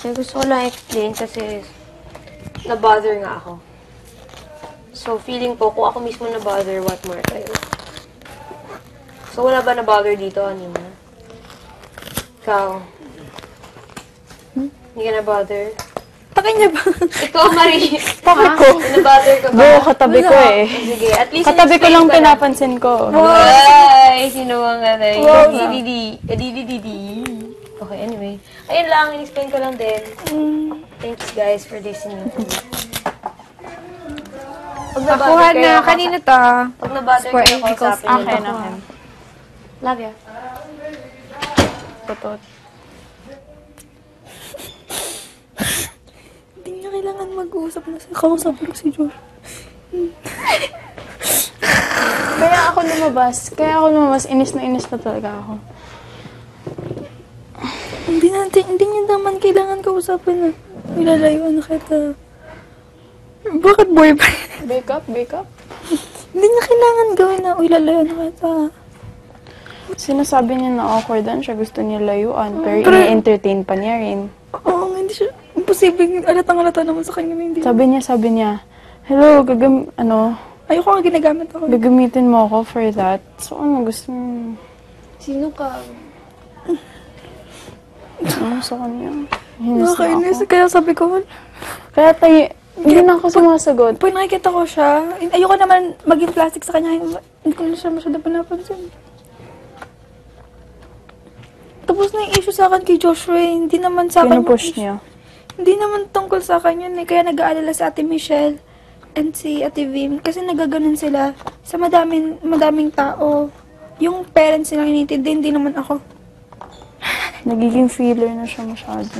Kaya gusto ko lang explain kasi na-bother nga ako. So, feeling ko, kung ako mismo na-bother, what more kayo? So, wala ba na-bother dito, Anima? Ikaw? Hindi ka na-bother? Takin niya ba? Ikaw, Marie. Bakit ko? Na-bother ka ba? Go, katabi ko eh. Sige, at least Katabi ko lang in-explain pinapansin ko. Ay, sino ang nanay? Wow. Didi. Okay, anyway. Ayun lang, in-explain ko lang din. Thanks, guys, for listening to me. Pag Nakuha na. Kanina to. Pag nabother kayo, kausapin nyo Akin, lang. akin. Love ya. Totoo. Hindi niya kailangan mag-uusap na sa kausap ko si Josh. Kaya ako lumabas, inis na talaga ako. Hindi niya naman kailangan kausapin na. Nilalayuan na kita. Bakit boyfriend? Break up? Hindi niya kailangan gawin na, ilalayuan na kita. Sinasabi niya na awkward siya, gusto niya layuan, pero ini-entertain pa niya rin. Oo, hindi siya. Imposible. Alatang-alata naman sa kanya na hindi. Sabi niya, hello, Ayoko nga ginagamit ako. gagamitin mo ako for that. So, gusto mo? Sino ka? Sa kanya. Hinis na Nakakainis. ako. Kaya sabi ko, Kaya hindi na ako sumasagot. pag nakikita ko siya, ayoko naman maging plastic sa kanya. Hindi ko na siya masyado pinapansin. Tapos na yung issue sa akin kay Joshua, hindi naman sa akin. Pinupush niya. Hindi naman tungkol sa akin yun eh. Kaya nag-aalala si Ate Michelle and si Ate Vim. Kasi nagaganon sila sa madaming tao. Yung parents nilang inintindi, hindi naman ako. Nagiging feeler na siya masyado.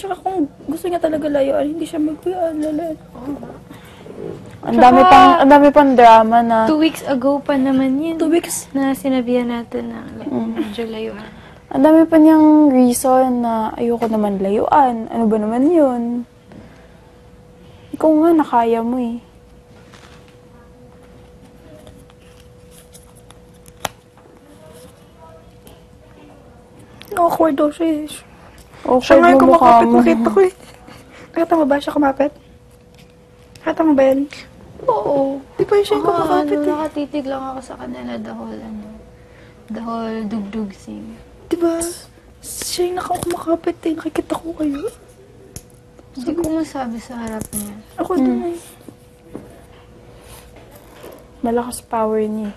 Tsaka kung gusto niya talaga layuan, hindi siya mag-aalala. Ang dami pang drama na 2 weeks ago pa naman yun. 2 weeks? Na sinabihan natin na medyo layuan. ang dami pa niyang reason na ayoko naman layuan. Ano ba naman yun? Ikaw nga, nakaya mo eh. Awkward daw siya eh. Awkward Siya nga yung mo mukha kumakapit, mo. nakita ko eh. Nakita mo ba siya kumapit? Nakita mo ba yan? Oo. Di ba siya yung kumakapit eh? Nakatitig lang ako sa kanila the whole dugdug scene. Di ba? Siya yung kumakapit eh. Nakikita ko kayo. Hindi ko masabi sa harap niya. Ako din eh. Malakas power niya.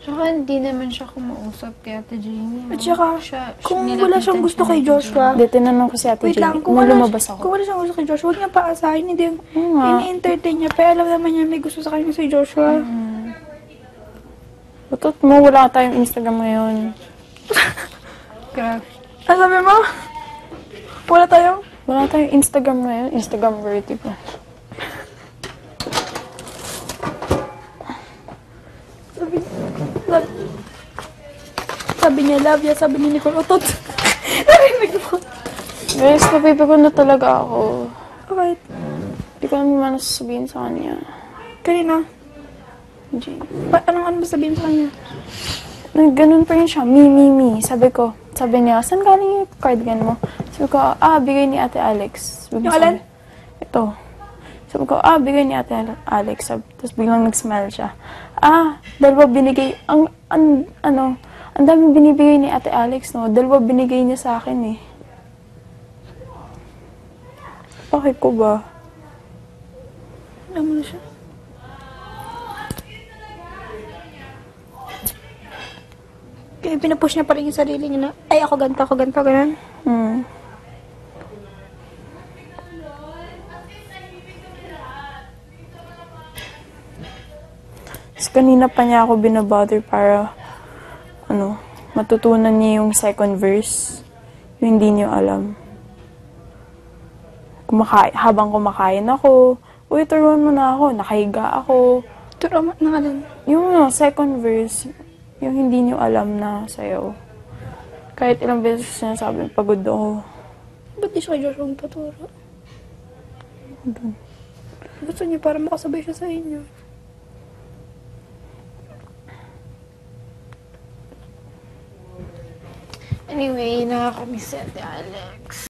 Tsaka hindi naman siya kumausap kay Ate Jamie. At saka, kung wala nilapitan siyang gusto siya kay ni Joshua, Hindi, tinanong ko si Ate wait lang, Jamie. Kung lumabas ako. Kung wala siyang gusto kay Joshua, huwag niya paasahin. Hindi, nga. ini-entertain niya. Pero alam naman niya may gusto sa kanya si Joshua. Batot mo, wala tayong Instagram ngayon. Grabe. Ano sabi mo? Wala tayong? Wala tayong Instagram ngayon. Instagram worthy pa. Sabi niya, love ya. Sabi ni Nicole, utot. Narinig mo. Guys, napipiko na talaga ako. Okay. Hindi ko naman nasasabihin sa kanya. Kanina, Jane. ano ba sabihin sa kanya? Ganun pa rin siya. Me. Sabi niya, saan galing yung cardigan mo? Sabi ko, bigay ni Ate Alex. Yung alin? Ito. Sabi ko, bigay ni Ate Alex. Tapos biglang nag-smile siya. Dalawa binigay, ang dami binibigay ni Ate Alex, no? Dalawa binigay niya sa akin, eh. Bakit ko ba? Alam mo na siya. Kaya pinapush niya pa rin yung sarili niya na, ay ako ganito, ganun. Tapos kanina pa niya ako binabother para, matutunan niya yung second verse. Yung hindi niyo alam. Habang kumakain ako, uy, turuan mo na ako, nakahiga ako. Turo mo na alin. Yung second verse, yung hindi niyo alam na sayaw. Kahit ilang beses niya sabi, pagod ako. Ba't di siya kay Joshua magpaturo? Gusto niya para makasabay siya sa inyo. Anyway, nakakamiss si Ate Alex.